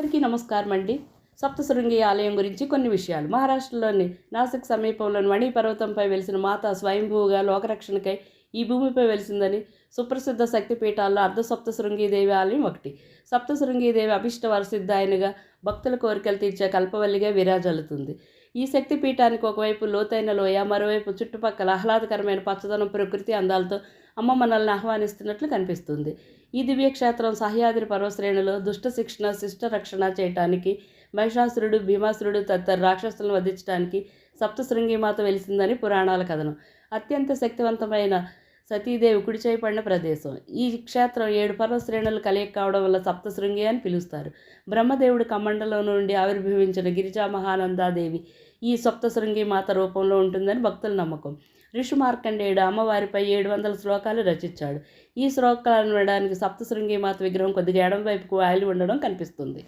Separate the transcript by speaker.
Speaker 1: అందరికీ నమస్కారం అండి. సప్తశృంగి ఆలయం గురించి కొన్ని విషయాలు. మహారాష్ట్రలోని నాసిక్ సమీపంలోని మణి పర్వతంపై వెలిసిన మాత స్వయంభూగా లోకరక్షణకై ఈ భూమిపై వెలిసిందని సుప్రసిద్ధ శక్తిపీఠాల్లో అర్ధసప్తశృంగీదేవి ఆలయం ఒకటి. సప్తశృంగీదేవి అభిష్ట వరసిద్ధాయనిగా భక్తుల కోరికలు తీర్చే కల్పవల్లిగా విరాజల్లుతుంది. ఈ శక్తిపీఠానికి ఒకవైపు లోతైన లోయ, మరోవైపు చుట్టుపక్కల ఆహ్లాదకరమైన పచ్చదనం ప్రకృతి అందాలతో అమ్మ మనల్ని ఆహ్వానిస్తున్నట్లు కనిపిస్తుంది. ఈ దివ్యక్షేత్రం సహ్యాద్రి పర్వశ్రేణులో దుష్ట శిక్షణ, శిష్ట రక్షణ చేయటానికి, మహిషాసురుడు, భీమాసురుడు తదితర రాక్షసులను వధించడానికి సప్తశృంగిమాత వెలిసిందని పురాణాల కథనం. అత్యంత శక్తివంతమైన సతీదేవి కుడి చేయబడిన ప్రదేశం. ఈ క్షేత్రం 7 పర్వశ్రేణులు కలయిక కావడం వల్ల సప్తశృంగి అని పిలుస్తారు. బ్రహ్మదేవుడి కమండలం నుండి ఆవిర్భవించిన గిరిజా మహానందాదేవి ఈ సప్తశృంగి మాత రూపంలో ఉంటుందని భక్తుల నమ్మకం. ఋషి మార్కండేయుడు అమ్మవారిపై 700 శ్లోకాలు రచించాడు. ఈ శ్లోకాలను వినడానికి సప్తశృంగి మాత విగ్రహం కొద్దిగా ఎడం వైపుకు వాలి ఉండడం కనిపిస్తుంది.